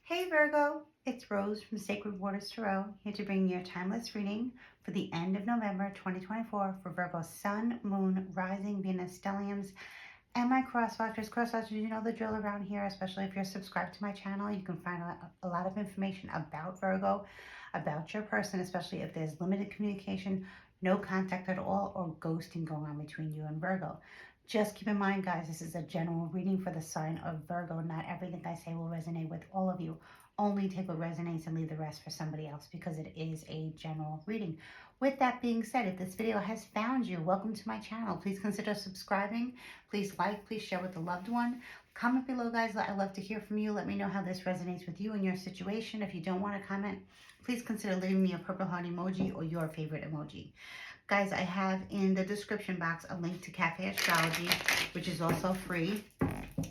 Hey Virgo, it's Rose from Sacred Waters Tarot, here to bring you a timeless reading for the end of November 2024 for Virgo Sun, Moon, Rising, Venus, Stelliums, and my crosswatchers. Crosswatchers, you know the drill around here, especially if you're subscribed to my channel. You can find a lot of information about Virgo, about your person, especially if there's limited communication, no contact at all, or ghosting going on between you and Virgo. Just keep in mind, guys, this is a general reading for the sign of Virgo. Not everything I say will resonate with all of you. Only take what resonates and leave the rest for somebody else because it is a general reading. With that being said, if this video has found you, welcome to my channel. Please consider subscribing. Please like, please share with a loved one. Comment below, guys. I love to hear from you. Let me know how this resonates with you and your situation. If you don't want to comment, please consider leaving me a purple heart emoji or your favorite emoji. Guys, I have in the description box a link to Cafe Astrology, which is also free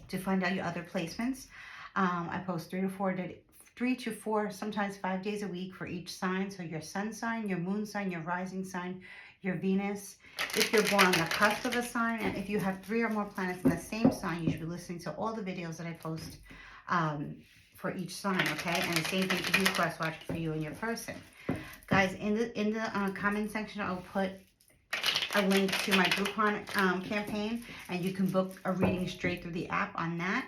to find out your other placements. I post 3 to 4, sometimes 5 days a week for each sign. So your sun sign, your moon sign, your rising sign, your Venus. If you're born on the cusp of a sign, and if you have 3 or more planets in the same sign, you should be listening to all the videos that I post for each sign, okay? And the same thing for you, cross watch for you and your person. Guys, in the comment section, I'll put a link to my Groupon campaign, and you can book a reading straight through the app on that.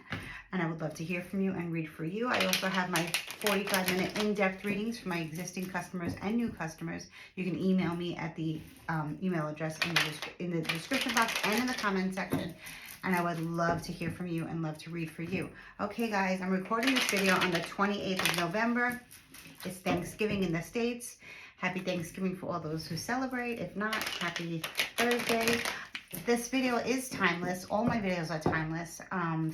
And I would love to hear from you and read for you. I also have my 45-minute in-depth readings for my existing customers and new customers. You can email me at the email address in the description box and in the comment section. And I would love to hear from you and love to read for you. Okay, guys, I'm recording this video on the 28th of November. It's Thanksgiving in the States. Happy Thanksgiving for all those who celebrate. If not, happy Thursday. This video is timeless. All my videos are timeless.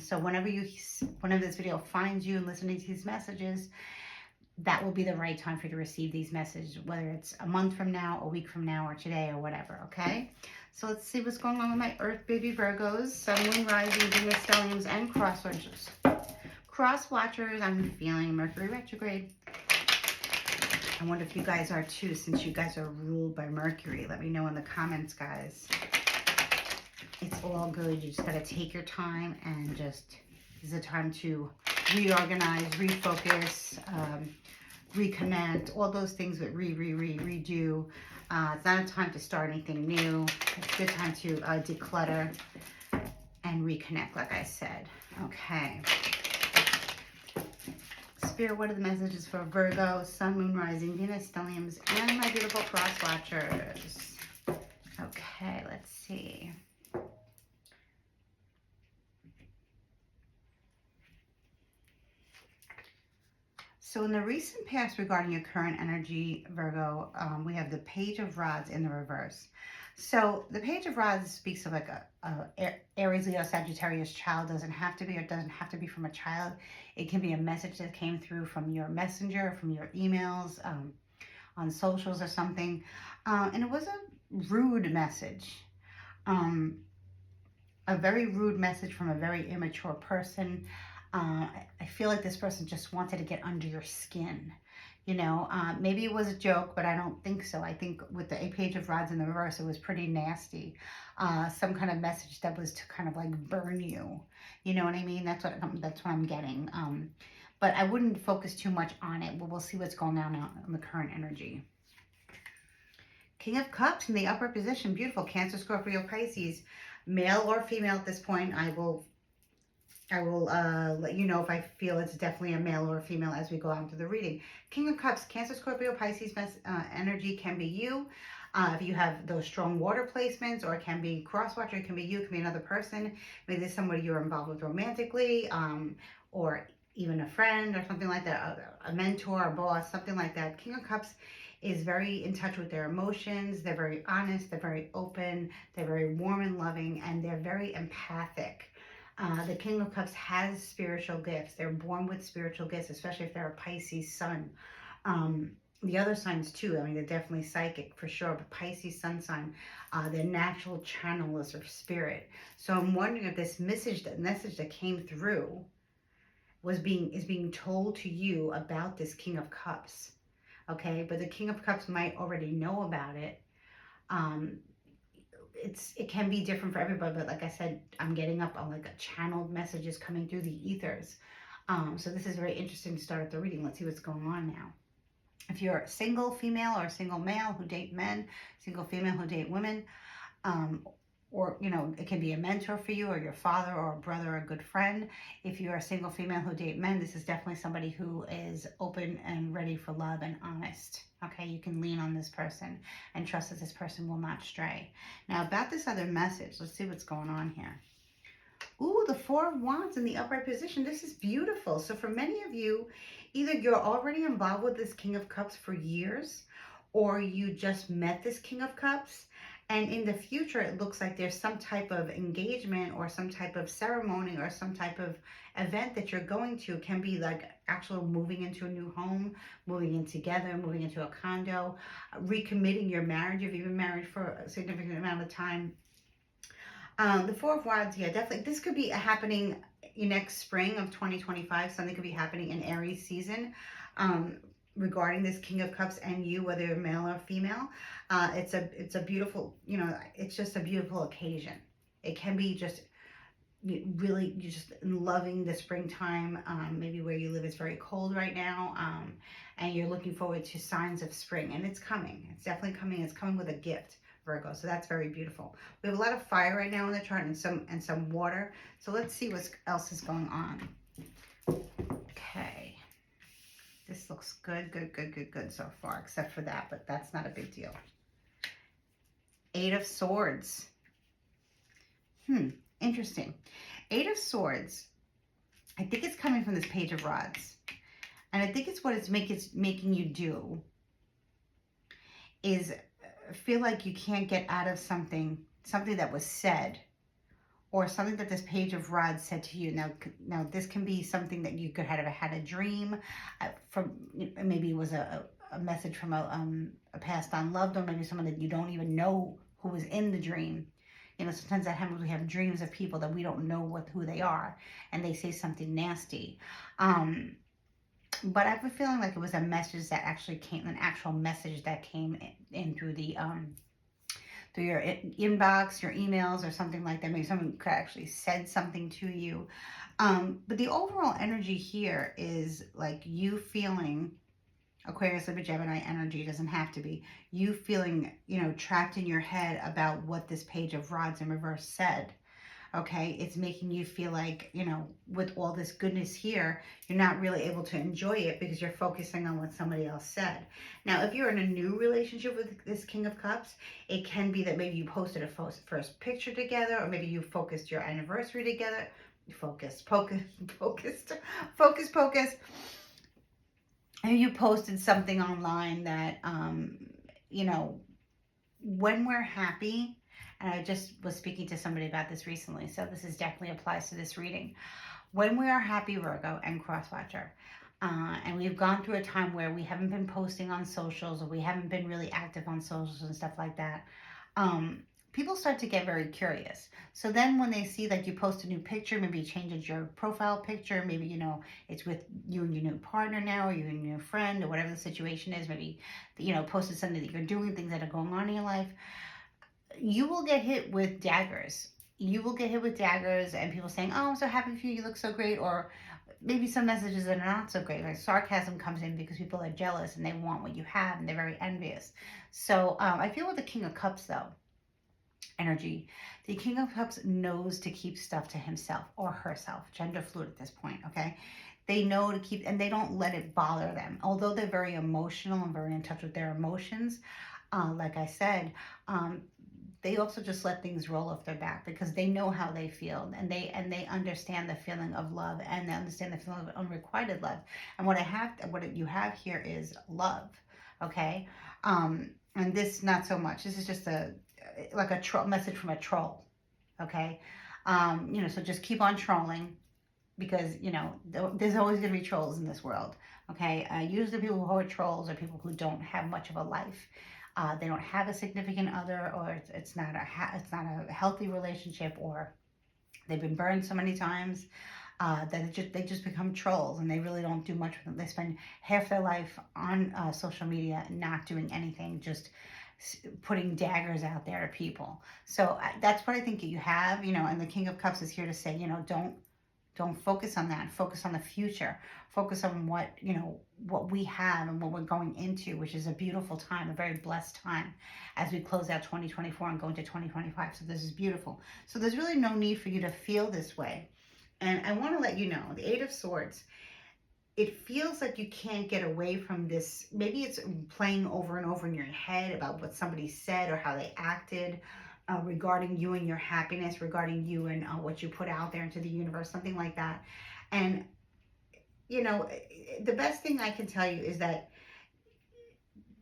So whenever this video finds you and listening to these messages, that will be the right time for you to receive these messages, whether it's a month from now, a week from now, or today, or whatever, okay? So let's see what's going on with my Earth baby Virgos, Sun, Moon, Rising, Venus, Stelliums, and Crosswatchers. Crosswatchers, I'm feeling Mercury retrograde. I wonder if you guys are too, since you guys are ruled by Mercury. Let me know in the comments, guys. It's all good. You just got to take your time and just, this is a time to reorganize, refocus, reconnect, all those things that redo. It's not a time to start anything new. It's a good time to declutter and reconnect, like I said. Okay. Spirit, what are the messages for Virgo, Sun, Moon, Rising, Venus, Stelliums, and my beautiful cross watchers? Okay, let's see. So in the recent past regarding your current energy, Virgo, we have the Page of Rods in the reverse. So the Page of Rods speaks of like a Aries, Leo, Sagittarius child. Doesn't have to be, or doesn't have to be from a child. It can be a message that came through from your messenger, from your emails, on socials or something. And it was a rude message. A very rude message from a very immature person. I feel like this person just wanted to get under your skin. You know, maybe it was a joke, but I don't think so. I think with the Page of Rods in the reverse, it was pretty nasty. Some kind of message that was to kind of like burn you. You know what I mean? That's what I'm getting. But I wouldn't focus too much on it. We'll see what's going on now in the current energy. King of Cups in the upper position. Beautiful. Cancer, Scorpio, Pisces. Male or female at this point. I will let you know if I feel it's definitely a male or a female as we go on through the reading. King of Cups, Cancer, Scorpio, Pisces energy can be you. If you have those strong water placements, or it can be crosswatcher, it can be you, it can be another person. Maybe there's somebody you're involved with romantically, or even a friend or something like that, a mentor, a boss, something like that. King of Cups is very in touch with their emotions. They're very honest. They're very open. They're very warm and loving, and they're very empathic. The King of Cups has spiritual gifts. They're born with spiritual gifts, especially if they're a Pisces sun. The other signs too, I mean, they're definitely psychic for sure, but Pisces sun sign, they're natural channelers of spirit. So I'm wondering if this message that came through is being told to you about this King of Cups. Okay, but the King of Cups might already know about it. It can be different for everybody, but like I said, I'm getting up on like a channeled messages coming through the ethers. So this is very interesting to start the reading. Let's see what's going on now. If you're a single female or a single male who date men, single female who date women, um, or it can be a mentor for you, or your father or a brother or a good friend. If you're a single female who date men, this is definitely somebody who is open and ready for love and honest. Okay, you can lean on this person and trust that this person will not stray. Now about this other message, let's see what's going on here. Ooh, the Four of Wands in the upright position. This is beautiful. So for many of you, either you're already involved with this King of Cups for years, or you just met this King of Cups. And in the future, it looks like there's some type of engagement or some type of ceremony or some type of event that you're going to. It can be like actual moving into a new home, moving in together, moving into a condo, recommitting your marriage. You've even married for a significant amount of time. The Four of Wands, yeah, definitely. This could be happening next spring of 2025. Something could be happening in Aries season um, regarding this King of Cups and you, whether you're male or female. It's a beautiful, it's just a beautiful occasion. It can be just really you just loving the springtime. Maybe where you live is very cold right now, and you're looking forward to signs of spring, and it's coming. It's definitely coming. It's coming with a gift, Virgo. So that's very beautiful. We have a lot of fire right now in the chart, and some water. So let's see what else is going on. Okay, this looks good, good so far, except for that, but that's not a big deal. Eight of Swords. Interesting. Eight of Swords. I think it's coming from this Page of Rods. And I think it's what it's making you do is feel like you can't get out of something that was said, or something that this Page of Rods said to you. Now this can be something that you could have had a dream from. Maybe it was a message from a passed on loved one, maybe someone that you don't even know who was in the dream. Sometimes that happens. We have dreams of people that we don't know who they are, and they say something nasty. But I have a feeling like it was a message that actually came, an actual message that came in through through your inbox, your emails, or something like that. Maybe someone could actually said something to you. But the overall energy here is like you feeling Aquarius, Libra, Gemini energy. Doesn't have to be you feeling, trapped in your head about what this Page of Rods in reverse said. Okay, it's making you feel like, with all this goodness here, you're not really able to enjoy it because you're focusing on what somebody else said. Now, if you're in a new relationship with this King of Cups, it can be that maybe you posted a first picture together, or maybe you focused your anniversary together. Focus. And you posted something online that, when we're happy, and I just was speaking to somebody about this recently, so this is definitely applies to this reading. When we are happy, Virgo and Crosswatcher, and we've gone through a time where we haven't been posting on socials, or we haven't been really active on socials and stuff like that, people start to get very curious. So then when they see that you post a new picture, maybe you changed your profile picture, maybe, it's with you and your new partner now, or you and your friend, or whatever the situation is, maybe, posted something that you're doing, things that are going on in your life, you will get hit with daggers. You will get hit with daggers and people saying, oh, I'm so happy for you, you look so great, or maybe some messages that are not so great. Like sarcasm comes in because people are jealous and they want what you have and they're very envious. So I feel with the King of Cups, though, energy, the King of Cups knows to keep stuff to himself or herself, gender fluid at this point, okay? They know to keep, and they don't let it bother them. Although they're very emotional and very in touch with their emotions, like I said, they also just let things roll off their back because they know how they feel, and they understand the feeling of love, and they understand the feeling of unrequited love. And what you have here is love, okay? And this not so much. This is just like a message from a troll, okay? So just keep on trolling because there's always going to be trolls in this world, okay? Usually people who are trolls are people who don't have much of a life. They don't have a significant other, or it's not a healthy relationship, or they've been burned so many times that they just become trolls, and they really don't do much with them. They spend half their life on social media not doing anything, just putting daggers out there to people. So that's what I think you have, and the King of Cups is here to say, Don't focus on that. Focus on the future. Focus on what, what we have and what we're going into, which is a beautiful time, a very blessed time as we close out 2024 and go into 2025. So this is beautiful. So there's really no need for you to feel this way. And I want to let you know, the Eight of Swords, it feels like you can't get away from this. Maybe it's playing over and over in your head about what somebody said or how they acted, regarding you and your happiness, regarding you and what you put out there into the universe, something like that. And, the best thing I can tell you is that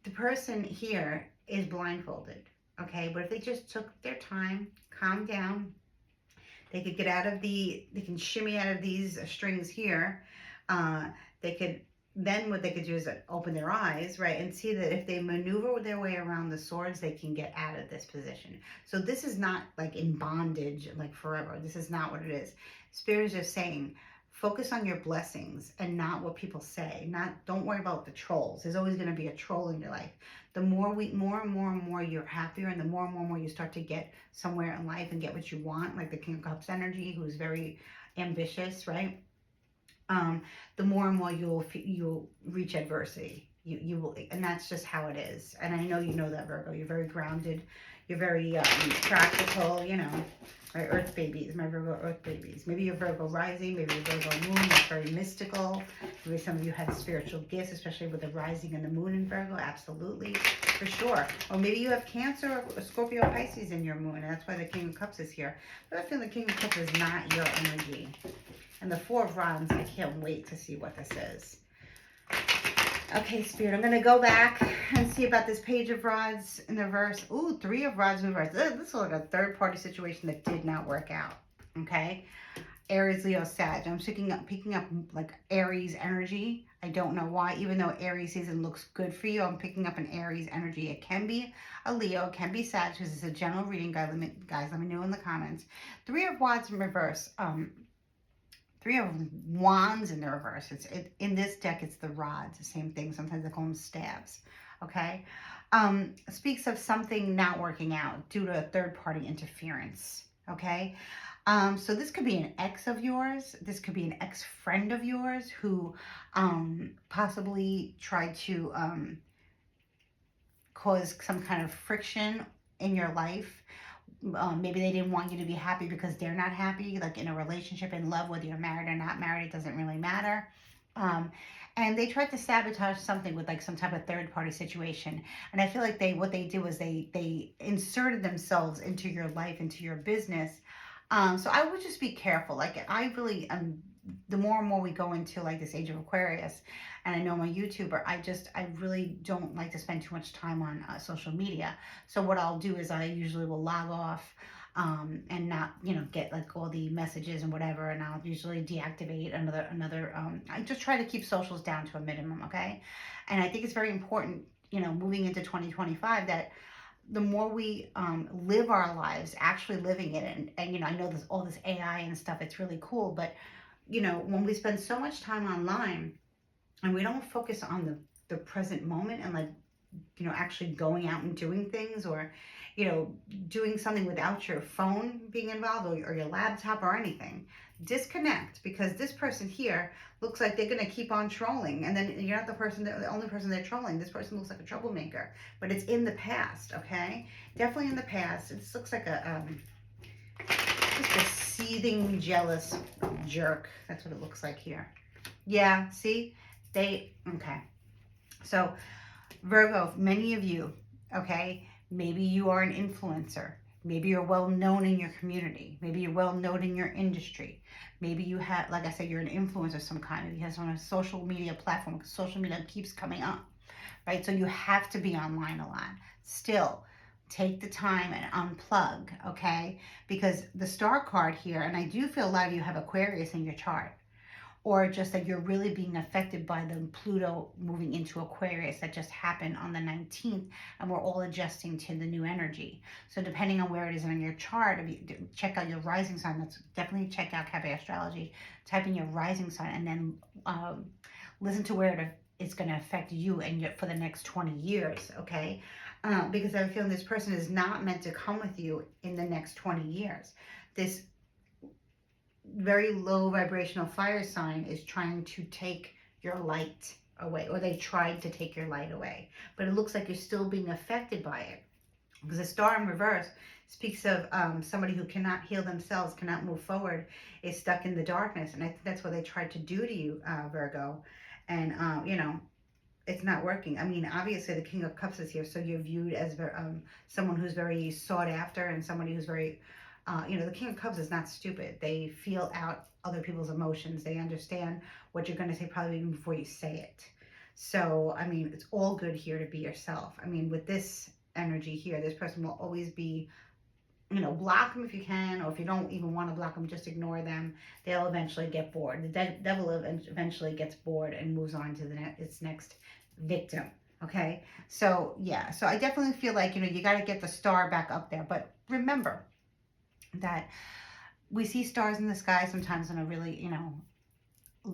the person here is blindfolded, okay? But if they just took their time, calm down, they could they can shimmy out of these strings here. They could, then what they could do is open their eyes, right? And see that if they maneuver their way around the swords, they can get out of this position. So this is not like in bondage, like forever. This is not what it is. Spirit is just saying, focus on your blessings and not what people say. Don't worry about the trolls. There's always going to be a troll in your life. The more and more you're happier, and the more and more you start to get somewhere in life and get what you want, like the King of Cups energy, who's very ambitious, right? The more and more you'll reach adversity. You will, and that's just how it is. And I know you know that, Virgo. You're very grounded. You're very practical. Right? Earth babies, my Virgo Earth babies. Maybe you're Virgo rising. Maybe you're Virgo moon. That's very mystical. Maybe some of you have spiritual gifts, especially with the rising and the moon in Virgo. Absolutely, for sure. Or maybe you have Cancer or Scorpio Pisces in your moon, and that's why the King of Cups is here. But I feel the King of Cups is not your energy. And the Four of Wands, I can't wait to see what this is. Okay, Spirit, I'm going to go back and see about this Page of Rods in the reverse. Ooh, Three of Rods in reverse. This is like a third-party situation that did not work out, okay? Aries, Leo, Sag. I'm picking up like Aries energy. I don't know why. Even though Aries season looks good for you, I'm picking up an Aries energy. It can be a Leo, it can be Sag, because it's a general reading. Guys, let me know in the comments. Three of Wands in reverse. Three of Wands in the reverse. In this deck, it's the rods, the same thing. Sometimes they call them stabs, okay? Speaks of something not working out due to a third-party interference, okay? So this could be an ex of yours. This could be an ex-friend of yours who possibly tried to cause some kind of friction in your life. Maybe they didn't want you to be happy because they're not happy, like in a relationship, in love, whether you're married or not married, it doesn't really matter. And they tried to sabotage something with like some type of third party situation. And I feel like what they did was they inserted themselves into your life, into your business. So I would just be careful. Like I really the more and more we go into like this age of Aquarius, and I know I'm a YouTuber, I really don't like to spend too much time on social media. So what I'll do is I usually will log off and not, get like all the messages and whatever, and I'll usually deactivate another I just try to keep socials down to a minimum, okay? And I think it's very important, moving into 2025, that the more we live our lives, actually living it, and I know this all this AI and stuff, it's really cool, but when we spend so much time online and we don't focus on the present moment and like, actually going out and doing things, or, doing something without your phone being involved, or your laptop or anything, disconnect, because this person here looks like they're going to keep on trolling, and then you're not the only person they're trolling. This person looks like a troublemaker, but it's in the past, okay? Definitely in the past. It looks like just a seething, jealous jerk. That's what it looks like here. Yeah, see? Okay. So, Virgo, many of you, okay, maybe you are an influencer. Maybe you're well known in your community. Maybe you're well known in your industry. Maybe you have, like I said, you're an influencer of some kind. Maybe you have on a social media platform, because social media keeps coming up, right? So you have to be online a lot. Still, take the time and unplug, okay? Because the star card here, and I do feel a lot of you have Aquarius in your chart, or just that you're really being affected by the Pluto moving into Aquarius that just happened on the 19th, and we're all adjusting to the new energy. So depending on where it is on your chart, if you check out your rising sign, that's definitely check out Cafe Astrology, type in your rising sign, and then listen to where it's going to affect you and for the next 20 years, okay? Because I feel this person is not meant to come with you in the next 20 years. This very low vibrational fire sign is trying to take your light away, or they tried to take your light away. But it looks like you're still being affected by it, because the star in reverse speaks of somebody who cannot heal themselves, cannot move forward, is stuck in the darkness. And I think that's what they tried to do to you, Virgo. And, it's not working. I mean, obviously, the King of Cups is here, so you're viewed as someone who's very sought after, and somebody who's very, the King of Cups is not stupid. They feel out other people's emotions. They understand what you're going to say probably even before you say it. So, I mean, it's all good here to be yourself. I mean, with this energy here, this person will always be, block them if you can, or if you don't even want to block them, just ignore them. They'll eventually get bored. The devil eventually gets bored and moves on to its next victim. Okay, so yeah, so I definitely feel like you got to get the star back up there. But remember that we see stars in the sky sometimes on a really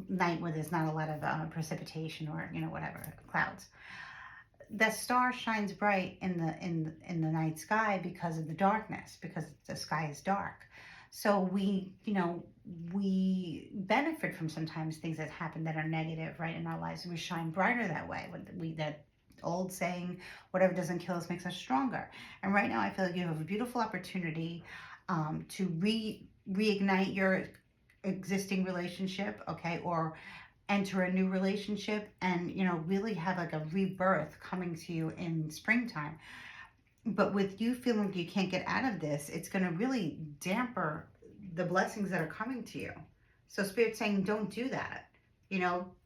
night where there's not a lot of precipitation or whatever clouds. The star shines bright in the night sky because of the darkness, because the sky is dark. So we benefit from sometimes things that happen that are negative, right, in our lives, and we shine brighter that way. That old saying, whatever doesn't kill us makes us stronger. And right now I feel like you have a beautiful opportunity to reignite your existing relationship, okay, or enter a new relationship, and really have like a rebirth coming to you in springtime. But with you feeling like you can't get out of this, it's going to really damper the blessings that are coming to you. So spirit's saying don't do that.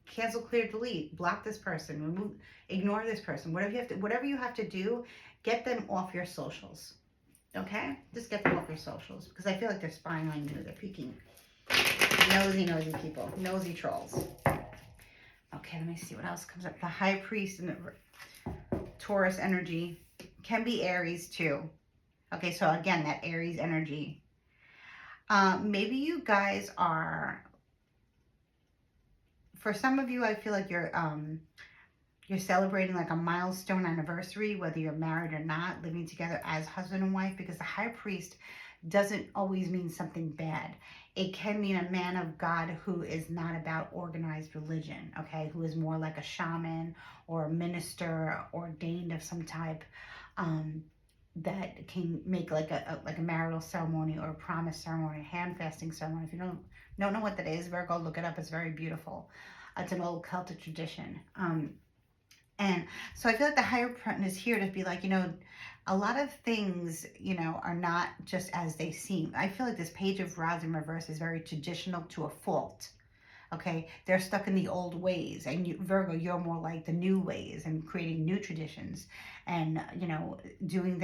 Cancel, clear, delete, block this person, remove, ignore this person, whatever you have to do, get them off your socials. Okay, just get them off your socials, because I feel like they're spying on you, they're peeking. Nosy people, nosy trolls. Okay, let me see what else comes up. The High Priest and the Taurus energy can be Aries too. Okay, so again, that Aries energy. Maybe you guys are, for some of you, I feel like you're celebrating like a milestone anniversary, whether you're married or not, living together as husband and wife, because the High Priest doesn't always mean something bad. It can mean a man of God who is not about organized religion, okay, who is more like a shaman or a minister ordained of some type, that can make like a marital ceremony or a promise ceremony, a hand fasting ceremony. If you don't know what that is, Virgo, look it up. It's very beautiful. It's an old Celtic tradition. And so I feel like the higher point is here to be like, a lot of things, are not just as they seem. I feel like this Page of Rods in reverse is very traditional to a fault. Okay, they're stuck in the old ways, and Virgo, you're more like the new ways and creating new traditions, and doing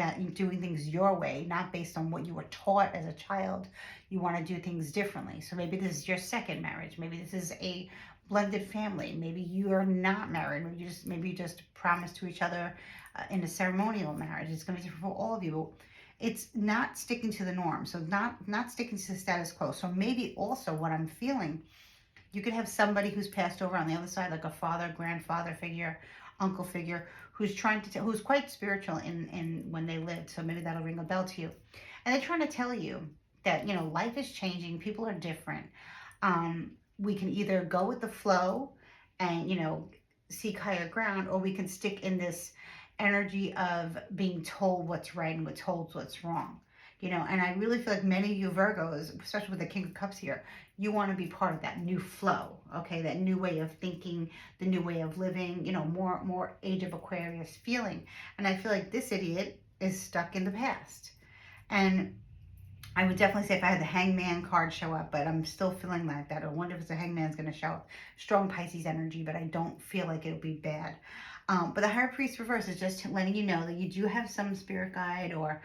things your way, not based on what you were taught as a child. You want to do things differently. So maybe this is your second marriage. Maybe this is a blended family. Maybe you are not married. Maybe you just promise to each other in a ceremonial marriage. It's going to be different for all of you. It's not sticking to the norm. So not sticking to the status quo. So maybe also what I'm feeling, you could have somebody who's passed over on the other side, like a father, grandfather figure, uncle figure, who's who's quite spiritual in when they lived. So maybe that'll ring a bell to you. And they're trying to tell you that life is changing, people are different. We can either go with the flow and seek higher ground, or we can stick in this energy of being told what's right and we're told what's wrong. And I really feel like many of you Virgos, especially with the King of Cups here, you want to be part of that new flow, okay? That new way of thinking, the new way of living, more Age of Aquarius feeling. And I feel like this idiot is stuck in the past. And I would definitely say if I had the Hangman card show up, but I'm still feeling like that. I wonder if the Hangman's going to show up. Strong Pisces energy, but I don't feel like it'll be bad. But the Higher Priest reverse is just letting you know that you do have some spirit guide or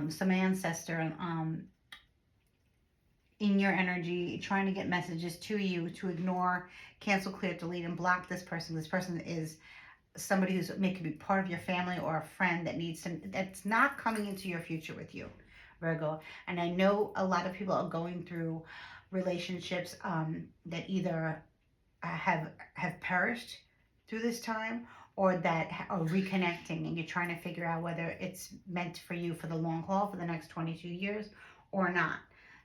some ancestor in your energy trying to get messages to you to ignore, cancel, clear, delete, and block this person. This person is somebody who's making be part of your family or a friend that's not coming into your future with you, Virgo. And I know a lot of people are going through relationships that either have perished through this time, or that are reconnecting, and you're trying to figure out whether it's meant for you for the long haul for the next 22 years or not.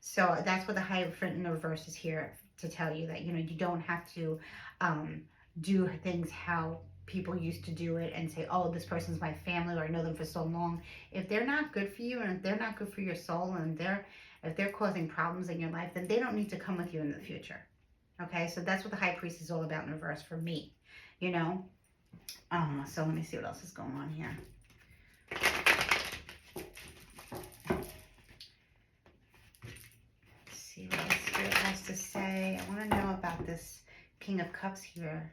So that's what the Hierophant in the reverse is here to tell you, that, you don't have to um, do things how people used to do it and say, oh, this person's my family, or I know them for so long. If they're not good for you, and if they're not good for your soul, and if they're causing problems in your life, then they don't need to come with you in the future. Okay, so that's what the High Priest is all about in reverse for me, you know. So let me see what else is going on here. Let's see what else Spirit has to say. I want to know about this King of Cups here.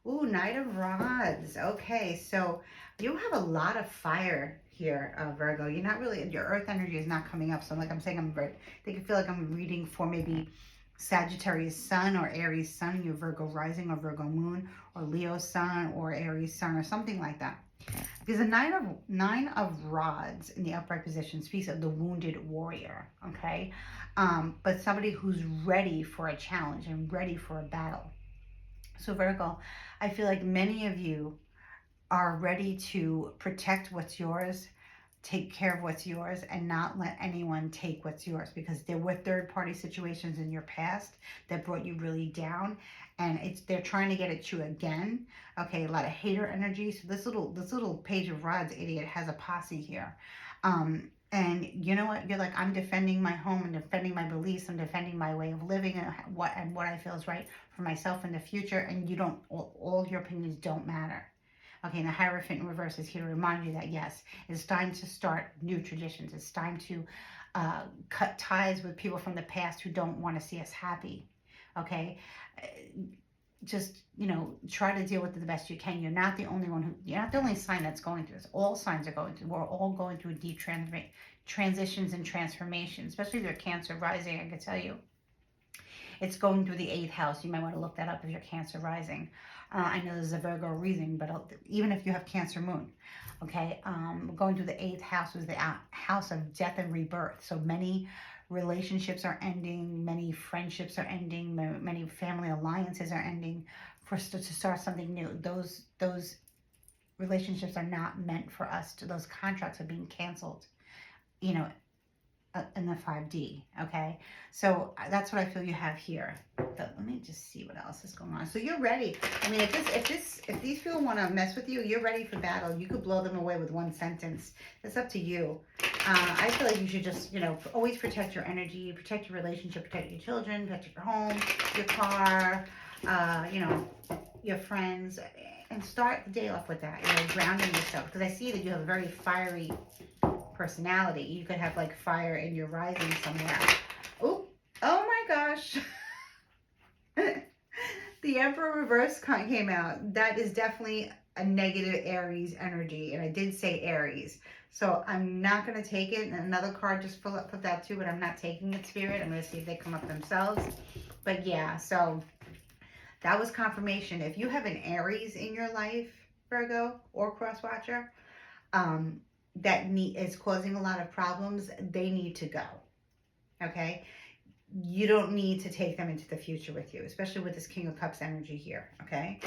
Ooh, Knight of Rods. Okay, so you have a lot of fire here, Virgo. You're not really, your earth energy is not coming up. So like I'm saying, they can feel like I'm reading for maybe Sagittarius Sun or Aries Sun, your Virgo rising or Virgo moon, or Leo Sun or Aries Sun, or something like that. Because the nine of Rods in the upright position speaks of the wounded warrior, okay? But somebody who's ready for a challenge and ready for a battle. So Virgo, I feel like many of you are ready to protect what's yours, take care of what's yours, and not let anyone take what's yours, because there were third-party situations in your past that brought you really down, and they're trying to get at you again. Okay, a lot of hater energy. So this little Page of Rods idiot has a posse here. And you know what? You're like, I'm defending my home and defending my beliefs and defending my way of living, and what I feel is right for myself in the future. And you don't, all your opinions don't matter. Okay, and the Hierophant in reverse is here to remind you that, yes, it's time to start new traditions. It's time to cut ties with people from the past who don't want to see us happy. Okay, just, try to deal with it the best you can. You're not the only one you're not the only sign that's going through this. All signs are going through. We're all going through deep transitions and transformations, especially if you're Cancer rising. I can tell you, it's going through the 8th house. You might want to look that up if you're Cancer rising. I know this is a Virgo reading, but even if you have Cancer moon, okay, going through the 8th house was the house of death and rebirth. So many relationships are ending, many friendships are ending, many family alliances are ending to start something new. Those relationships are not meant for us. Those contracts are being canceled, you know, in the 5D, okay? So that's what I feel you have here. But let me just see what else is going on. So you're ready. I mean, if these people want to mess with you, you're ready for battle. You could blow them away with one sentence. It's up to you. I feel like you should just, always protect your energy, protect your relationship, protect your children, protect your home, your car, your friends, and start the day off with that, grounding yourself. Because I see that you have a very fiery personality. You could have like fire in your rising somewhere. Oh my gosh. The Emperor reverse came out. That is definitely a negative Aries energy, and I did say Aries, so I'm not going to take it. And another card just put that too, but I'm not taking it, Spirit. I'm going to see if they come up themselves. But yeah, so that was confirmation. If you have an Aries in your life, Virgo or Crosswatcher, that is causing a lot of problems, they need to go. Okay? You don't need to take them into the future with you, especially with this King of Cups energy here. Okay?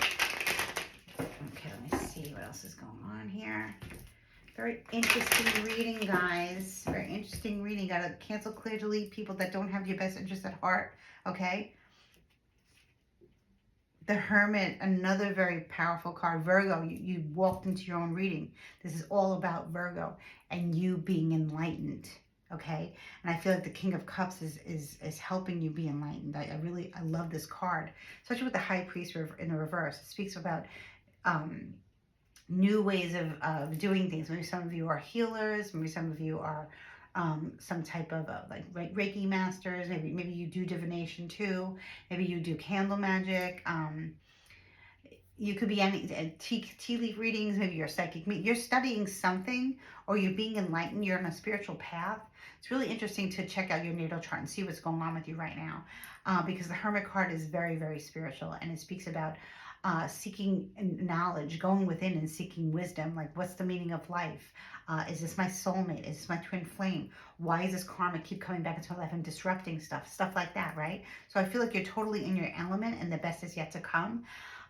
Okay, let me see what else is going on here. Very interesting reading, guys. Very interesting reading. Gotta cancel, clear, delete people that don't have your best interest at heart. Okay? The Hermit, another very powerful card. Virgo, you walked into your own reading. This is all about Virgo and you being enlightened, okay? And I feel like the King of Cups is helping you be enlightened. I love this card, especially with the High Priest in the reverse. It speaks about new ways of doing things. Maybe some of you are healers. Maybe some of you are some type of like Reiki masters. Maybe you do divination too. Maybe you do candle magic. You could be any tea leaf readings. Maybe you're psychic. You're studying something, or you're being enlightened. You're on a spiritual path. It's really interesting to check out your natal chart and see what's going on with you right now, because the Hermit card is very, very spiritual, and it speaks about seeking knowledge, going within and seeking wisdom. Like, what's the meaning of life? Is this my soulmate? Is this my twin flame? Why does this karma keep coming back into my life and disrupting stuff like that, right? So I feel like you're totally in your element, and the best is yet to come.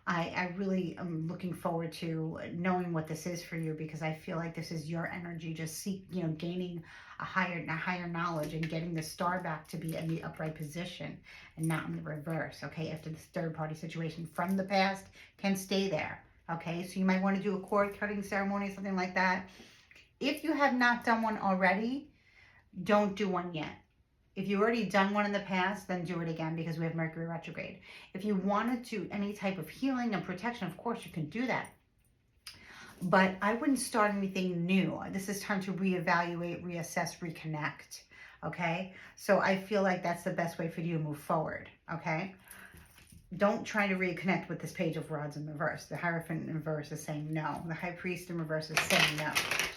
I really am looking forward to knowing what this is for you, because I feel like this is your energy just gaining a higher knowledge and getting the star back to be in the upright position and not in the reverse. Okay, after this third party situation from the past can stay there. Okay, so you might want to do a cord cutting ceremony, something like that. If you have not done one already, don't do one yet. If you've already done one in the past, then do it again, because we have Mercury retrograde. If you wanted to any type of healing and protection, of course you can do that. But I wouldn't start anything new. This is time to reevaluate, reassess, reconnect. Okay? So I feel like that's the best way for you to move forward. Okay? Don't try to reconnect with this Page of Rods in reverse. The Hierophant in reverse is saying no. The High Priest in reverse is saying no.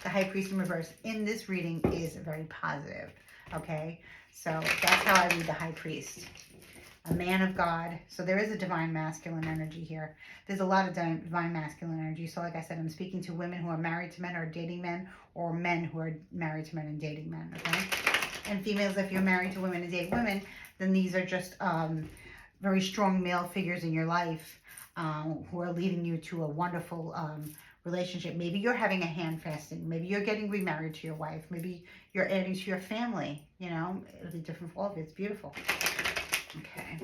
The High Priest in reverse in this reading is very positive. Okay? So that's how I read the High Priest. A man of God. So there is a divine masculine energy here. There's a lot of divine masculine energy. So like I said, I'm speaking to women who are married to men or dating men, or men who are married to men and dating men. Okay? And females, if you're married to women and dating women, then these are just very strong male figures in your life who are leading you to a wonderful relationship. Maybe you're having a hand fasting. Maybe you're getting remarried to your wife. Maybe you're adding to your family. You know, it'll be different for all of you. It's beautiful. Okay.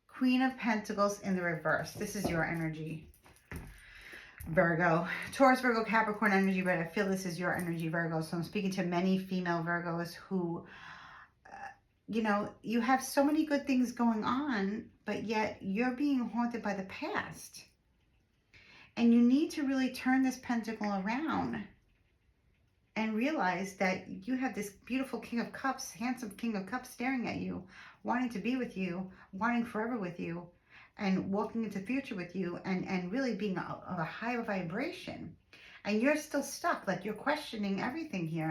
Queen of Pentacles in the reverse. This is your energy, Virgo. Taurus, Virgo, Capricorn energy, but I feel this is your energy, Virgo. So I'm speaking to many female Virgos who, you know, you have so many good things going on, but yet you're being haunted by the past. And you need to really turn this pentacle around and realize that you have this beautiful King of Cups, handsome King of Cups staring at you, wanting to be with you, wanting forever with you, and walking into the future with you, and really being of a higher vibration. And you're still stuck, like you're questioning everything here,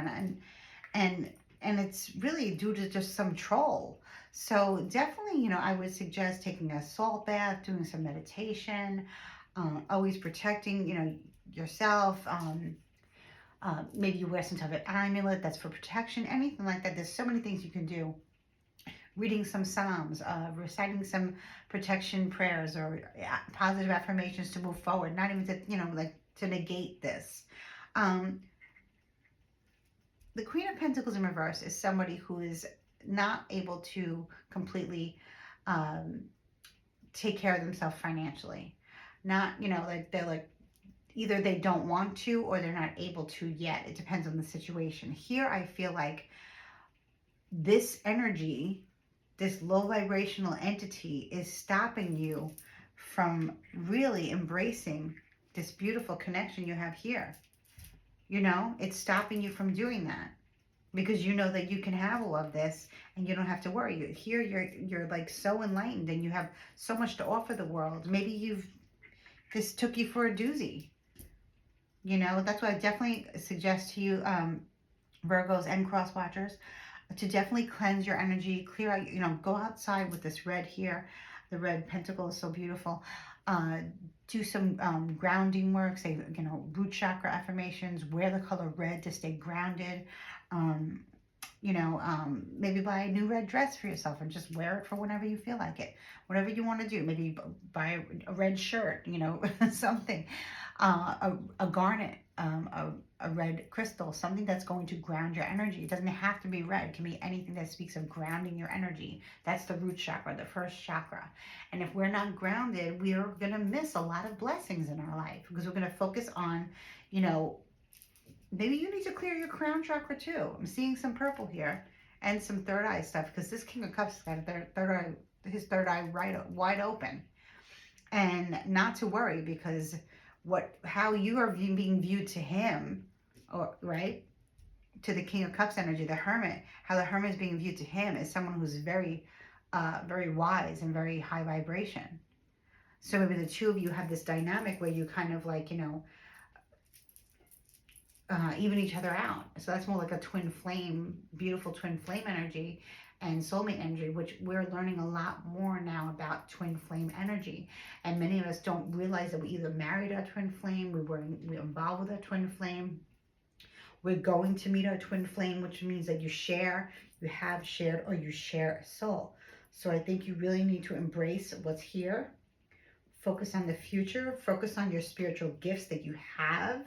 and it's really due to just some troll. So definitely, you know, I would suggest taking a salt bath, doing some meditation, always protecting, you know, yourself. Maybe you wear some type of amulet that's for protection, anything like that. There's so many things you can do. Reading some Psalms, reciting some protection prayers or positive affirmations to move forward, not even to, you know, like to negate this. The Queen of Pentacles in reverse is somebody who is not able to completely take care of themselves financially. Not, you know, like they're like, either they don't want to or they're not able to yet. It depends on the situation. Here, I feel like this energy, this low vibrational entity, is stopping you from really embracing this beautiful connection you have here. You know, it's stopping you from doing that because you know that you can have all of this and you don't have to worry. Here, you're like so enlightened and you have so much to offer the world. Maybe this took you for a doozy. You know, that's why I definitely suggest to you, Virgos and cross watchers, to definitely cleanse your energy, clear out, you know, go outside with this red here. The red pentacle is so beautiful. Do some grounding work, say, you know, root chakra affirmations, wear the color red to stay grounded. You know, maybe buy a new red dress for yourself and just wear it for whenever you feel like it. Whatever you want to do. Maybe buy a red shirt, you know, something. A garnet, a red crystal, something that's going to ground your energy. It doesn't have to be red. It can be anything that speaks of grounding your energy. That's the root chakra, the first chakra. And if we're not grounded, we are going to miss a lot of blessings in our life because we're going to focus on, you know, maybe you need to clear your crown chakra too. I'm seeing some purple here and some third eye stuff because this King of Cups has got his third eye wide open. And not to worry, because how you are being viewed to him, or right, to the King of Cups energy, the Hermit, how the Hermit is being viewed to him is someone who's very very wise and very high vibration. So maybe the two of you have this dynamic where you kind of like, you know, even each other out. So that's more like a twin flame, beautiful twin flame energy and soulmate energy, which we're learning a lot more now about twin flame energy. And many of us don't realize that we either married our twin flame, we're involved with our twin flame, we're going to meet our twin flame, which means that you have shared, or you share a soul. So I think you really need to embrace what's here, focus on the future, focus on your spiritual gifts that you have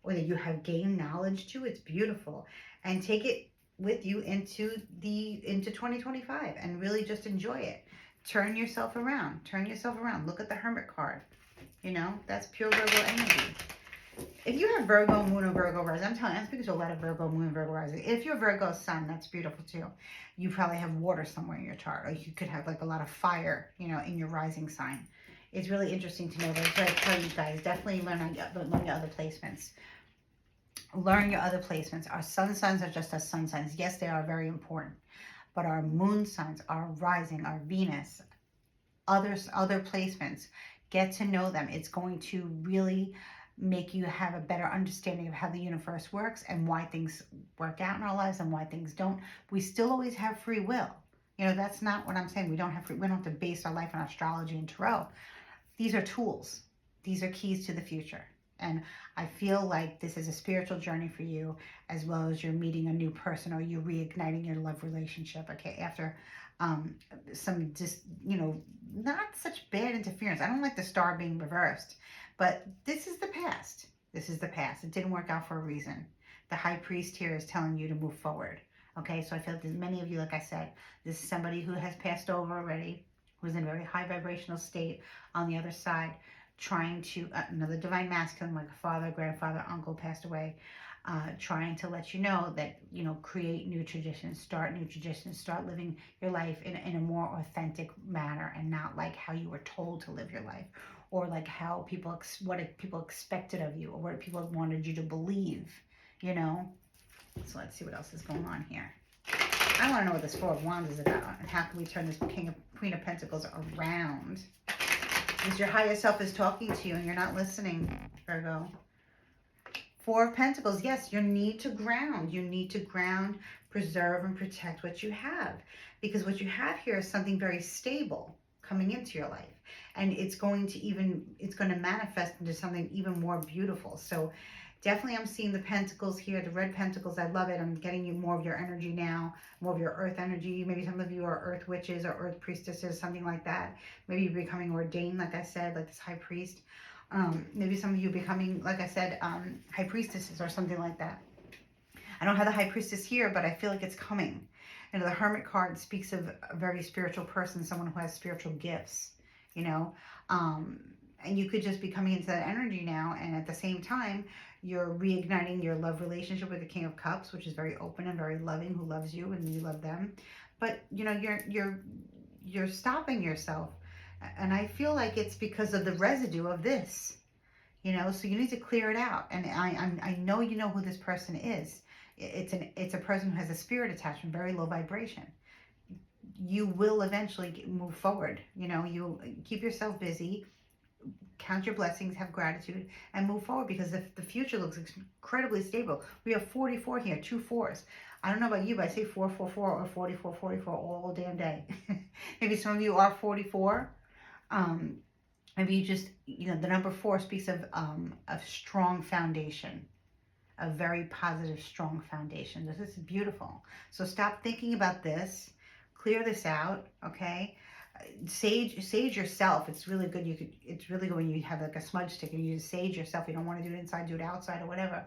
or that you have gained knowledge to. It's beautiful. And take it with you into 2025 and really just enjoy it. Turn yourself around. Turn yourself around. Look at the Hermit card. You know, that's pure Virgo energy. If you have Virgo moon or Virgo rising, I'm telling you, I'm speaking to a lot of Virgo moon and Virgo rising. If you're Virgo sun, that's beautiful too. You probably have water somewhere in your chart, or you could have like a lot of fire, you know, in your rising sign. It's really interesting to know that. So I tell you guys, definitely learn your other placements. Learn your other placements. Our sun signs are just as sun signs. Yes, they are very important, but our moon signs, our rising, our Venus, other placements, get to know them. It's going to really make you have a better understanding of how the universe works and why things work out in our lives and why things don't. We still always have free will. You know, that's not what I'm saying. We don't have to base our life on astrology and tarot. These are tools. These are keys to the future. And I feel like this is a spiritual journey for you, as well as you're meeting a new person or you're reigniting your love relationship, okay, after some just, you know, not such bad interference. I don't like the star being reversed, but this is the past. This is the past. It didn't work out for a reason. The high priest here is telling you to move forward, okay? So I feel like there's many of you, like I said, this is somebody who has passed over already, who's in a very high vibrational state on the other side, trying to, another divine masculine, like a father, grandfather, uncle passed away, trying to let you know that, you know, create new traditions, start living your life in a more authentic manner and not like how you were told to live your life or like how what people expected of you or what people wanted you to believe, you know. So let's see what else is going on here. I want to know what this Four of Wands is about and how can we turn this Queen of Pentacles around. Because your higher self is talking to you and you're not listening, Virgo. Four of Pentacles, yes, you need to ground. You need to ground, preserve, and protect what you have. Because what you have here is something very stable coming into your life. And it's going to manifest into something even more beautiful. So definitely I'm seeing the Pentacles here, the red Pentacles. I love it. I'm getting you more of your energy now, more of your earth energy. Maybe some of you are earth witches or earth priestesses, something like that. Maybe you're becoming ordained, like I said, like this high priest. Maybe some of you becoming, like I said, high priestesses or something like that. I don't have the high priestess here, but I feel like it's coming. You know, the Hermit card speaks of a very spiritual person, someone who has spiritual gifts, you know. And you could just be coming into that energy now, and at the same time, you're reigniting your love relationship with the King of Cups, which is very open and very loving, who loves you and you love them. But, you know, you're stopping yourself. And I feel like it's because of the residue of this, you know, so you need to clear it out. And I know you know who this person is. It's a person who has a spirit attachment, very low vibration. You will eventually move forward. You know, you keep yourself busy, count your blessings, have gratitude, and move forward because the future looks incredibly stable. We have 44 here, 2 4s. I don't know about you, but I say 444 or 44 all damn day. Maybe some of you are 44. Maybe you just, you know, the number 4 speaks of a strong foundation, a very positive, strong foundation. This is beautiful. So stop thinking about this. Clear this out, okay? Sage yourself. It's really good. It's really good when you have like a smudge stick and you just sage yourself. You don't want to do it inside, do it outside or whatever.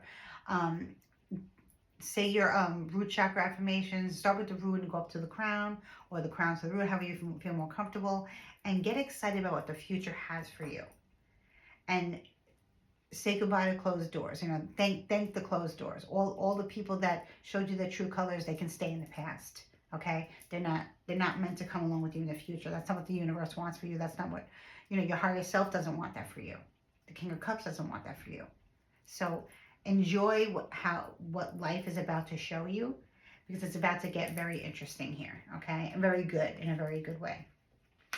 Say your root chakra affirmations. Start with the root and go up to the crown, or the crown to the root, however you feel more comfortable, and get excited about what the future has for you. And say goodbye to closed doors. You know, thank the closed doors. All the people that showed you their true colors, they can stay in the past. Okay, they're not meant to come along with you in the future. That's not what the universe wants for you. That's not what, you know, your higher self doesn't want that for you. The King of Cups doesn't want that for you. So enjoy what life is about to show you, because it's about to get very interesting here. Okay, and very good, in a very good way.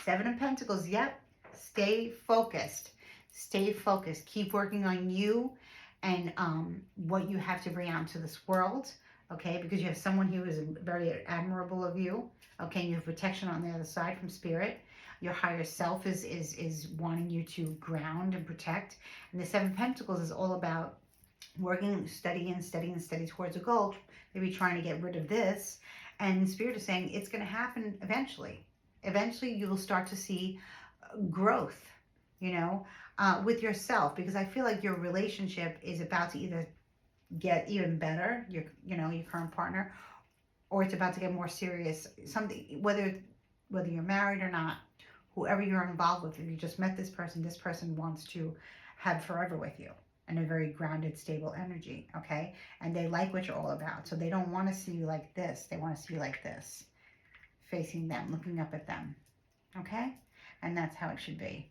7 of Pentacles. Yep. Stay focused. Stay focused. Keep working on you and what you have to bring out into this world. Okay, because you have someone who is very admirable of you. Okay, you have protection on the other side from spirit. Your higher self is wanting you to ground and protect. And the 7 of Pentacles is all about working, steady towards a goal. Maybe trying to get rid of this. And spirit is saying it's going to happen eventually. Eventually, you will start to see growth, you know, with yourself, because I feel like your relationship is about to either get even better, your current partner, or it's about to get more serious. Something, whether you're married or not, whoever you're involved with, if you just met this person wants to have forever with you in a very grounded, stable energy, okay? And they like what you're all about. So they don't want to see you like this. They want to see you like this, facing them, looking up at them, okay? And that's how it should be.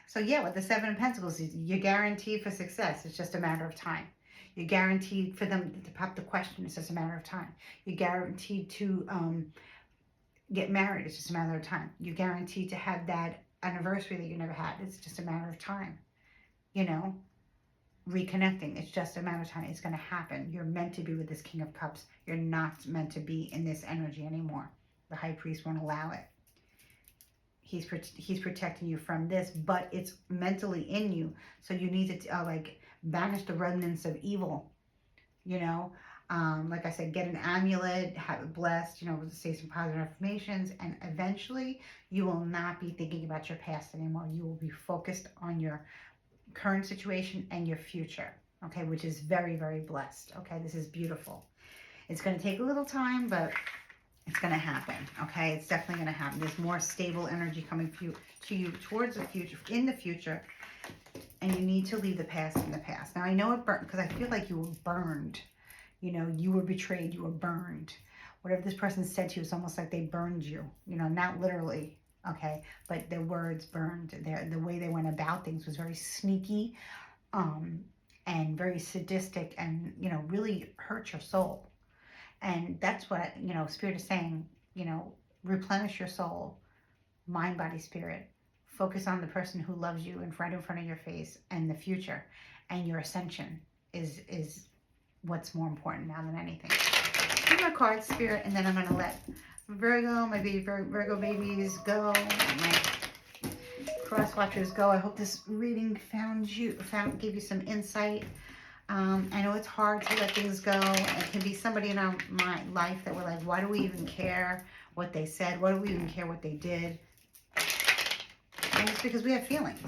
So yeah, with the Seven of Pentacles, you're guaranteed for success. It's just a matter of time. You're guaranteed for them to pop the question. It's just a matter of time. You're guaranteed to get married. It's just a matter of time. You're guaranteed to have that anniversary that you never had. It's just a matter of time. You know, reconnecting. It's just a matter of time. It's going to happen. You're meant to be with this King of Cups. You're not meant to be in this energy anymore. The High Priest won't allow it. He's protecting you from this, but it's mentally in you. So you need to like banish the remnants of evil. You know, like I said, get an amulet, have it blessed. You know, say some positive affirmations, and eventually you will not be thinking about your past anymore. You will be focused on your current situation and your future. Okay, which is very, very blessed. Okay, this is beautiful. It's going to take a little time, but it's going to happen, okay? It's definitely going to happen. There's more stable energy coming to you towards the future, in the future, and you need to leave the past in the past. Now, I know it burned, because I feel like you were burned. You know, you were betrayed, you were burned. Whatever this person said to you, it's almost like they burned you. You know, not literally, okay? But their words burned. The way they went about things was very sneaky, and very sadistic, and, you know, really hurt your soul. And that's what, you know, Spirit is saying, you know, replenish your soul, mind, body, spirit. Focus on the person who loves you in front of your face, and the future. And your ascension is what's more important now than anything. Give my card, Spirit, and then I'm going to let Virgo, my baby Virgo babies go. My cross watchers go. I hope this reading gave you some insight. I know it's hard to let things go. It can be somebody in my life that we're like, why do we even care what they said? Why do we even care what they did? And it's because we have feelings.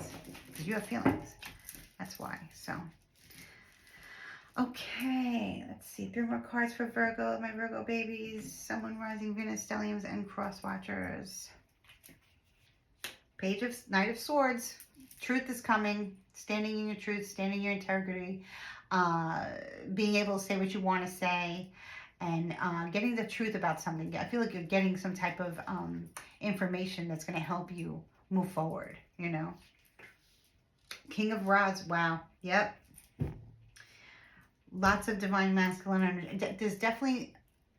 Because you have feelings. That's why. So, okay. Let's see. 3 more cards for Virgo, my Virgo babies. Sun, Moon, Rising, Venus, Stelliums, and Cross Watchers. Knight of Swords. Truth is coming. Standing in your truth. Standing in your integrity. Being able to say what you want to say, and getting the truth about something. I feel like you're getting some type of information that's going to help you move forward, you know. King of Rods, wow, yep. Lots of divine masculine energy. There's definitely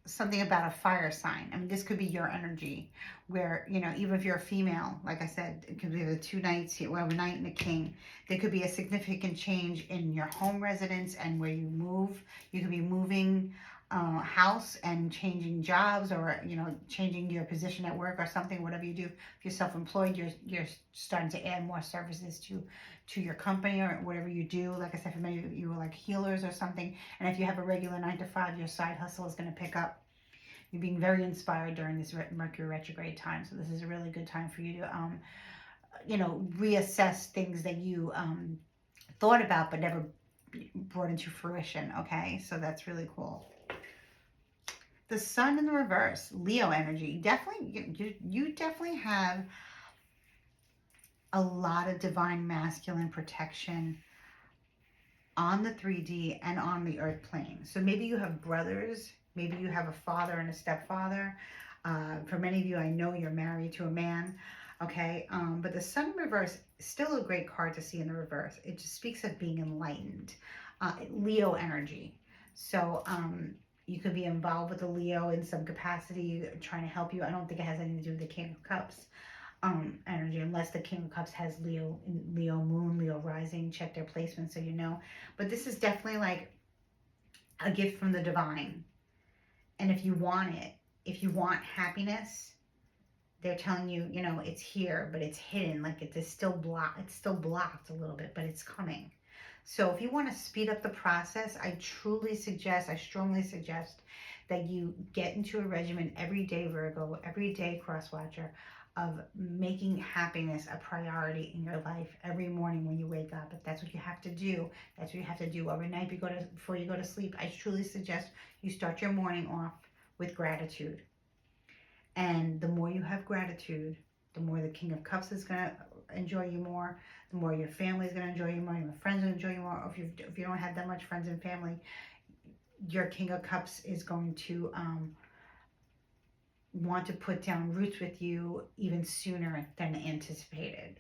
something about a fire sign. I mean, this could be your energy where, you know, even if you're a female, like I said, it could be the 2 knights here. We have a knight and a king. There could be a significant change in your home residence and where you move. You could be moving house and changing jobs, or, you know, changing your position at work or something, whatever you do. If you're self-employed, you're starting to add more services to your company or whatever you do. Like I said, for many of you are like healers or something. And if you have a regular 9 to 5, your side hustle is going to pick up. You're being very inspired during this Mercury retrograde time. So this is a really good time for you to, you know, reassess things that you thought about but never brought into fruition. Okay, so that's really cool. The Sun in the reverse, Leo energy. Definitely, you definitely have a lot of divine masculine protection on the 3D and on the earth plane. So maybe you have brothers, maybe you have a father and a stepfather. For many of you, I know you're married to a man, okay? But the Sun in reverse is still a great card to see in the reverse. It just speaks of being enlightened. Leo energy. So you could be involved with a Leo in some capacity, trying to help you. I don't think it has anything to do with the King of Cups energy, unless the King of Cups has Leo moon, Leo rising. Check their placement so you know. But this is definitely like a gift from the divine. And if you want it, if you want happiness, they're telling you, you know, it's here, but it's hidden. Like it's still blocked a little bit, but it's coming. So if you want to speed up the process, I strongly suggest that you get into a regimen every day, Virgo, every day, cross watcher, of making happiness a priority in your life every morning when you wake up. If that's what you have to do, that's what you have to do every night before you go to sleep. I truly suggest you start your morning off with gratitude. And the more you have gratitude, the more the King of Cups is going to enjoy you more, the more your family is going to enjoy you more, your friends will enjoy you more. Or if you don't have that much friends and family, your King of Cups is going to want to put down roots with you even sooner than anticipated.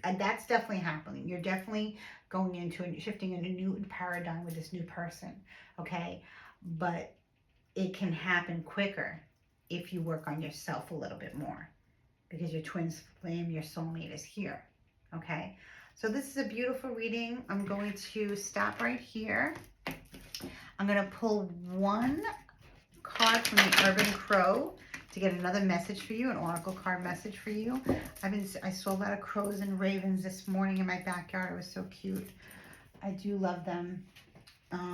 And that's definitely happening. You're definitely going into and shifting in a new paradigm with this new person, okay? But it can happen quicker if you work on yourself a little bit more, because your twin flame, your soulmate, is here, okay? So this is a beautiful reading. I'm going to stop right here. I'm going to pull one card from the Urban Crow to get another message for you, an oracle card message for you. I saw a lot of crows and ravens this morning in my backyard. It was so cute. I do love them.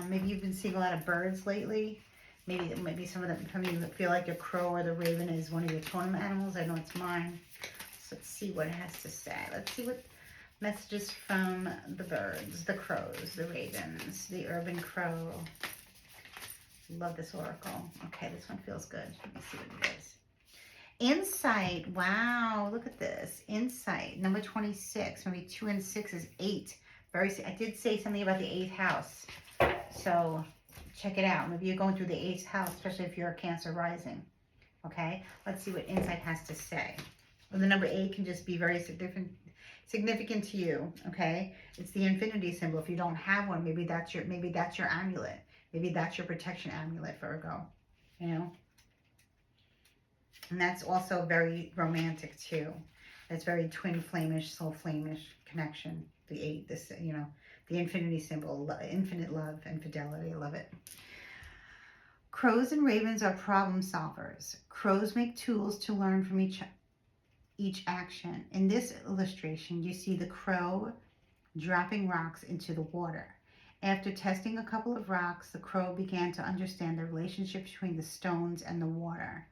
Maybe you've been seeing a lot of birds lately. Maybe some of you feel like a crow or the raven is one of your totem animals. I know it's mine. So let's see what it has to say. Let's see what messages from the birds, the crows, the ravens, the Urban Crow. Love this oracle. Okay, this one feels good. Let me see what it is. Insight. Wow, look at this. Insight. Number 26. Maybe 2 and 6 is 8. I did say something about the 8th house. So check it out. Maybe you're going through the 8th house, especially if you're a Cancer rising. Okay, let's see what Insight has to say. Well, the number 8 can just be very significant to you. Okay, it's the infinity symbol. If you don't have one, maybe that's your amulet. Maybe that's your protection amulet, Virgo, you know? And that's also very romantic, too. It's very twin flamish, soul flamish connection. The 8, the infinity symbol, infinite love and fidelity. I love it. Crows and ravens are problem solvers. Crows make tools to learn from each action. In this illustration, you see the crow dropping rocks into the water. After testing a couple of rocks, the crow began to understand the relationship between the stones and the water.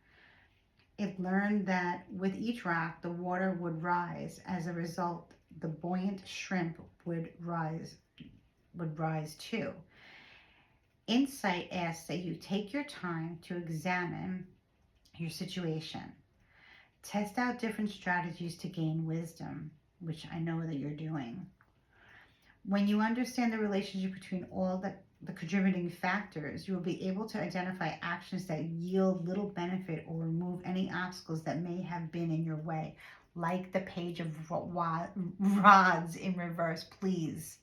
It learned that with each rock, the water would rise. As a result, the buoyant shrimp would rise too. Insight asks that you take your time to examine your situation. Test out different strategies to gain wisdom, which I know that you're doing. When you understand the relationship between all the contributing factors, you will be able to identify actions that yield little benefit or remove any obstacles that may have been in your way, like the Page of Rods in reverse. Please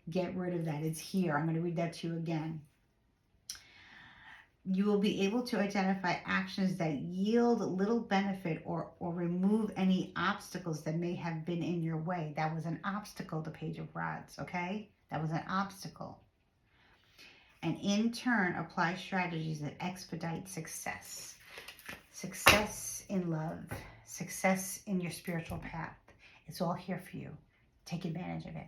get rid of that. It's here. I'm going to read that to you again. You will be able to identify actions that yield little benefit or remove any obstacles that may have been in your way. That was an obstacle, the Page of Rods, okay? That was an obstacle. And in turn, apply strategies that expedite success. Success in love, success in your spiritual path. It's all here for you. Take advantage of it.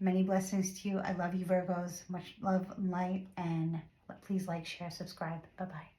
Many blessings to you. I love you, Virgos. Much love and light. And please like, share, subscribe. Bye-bye.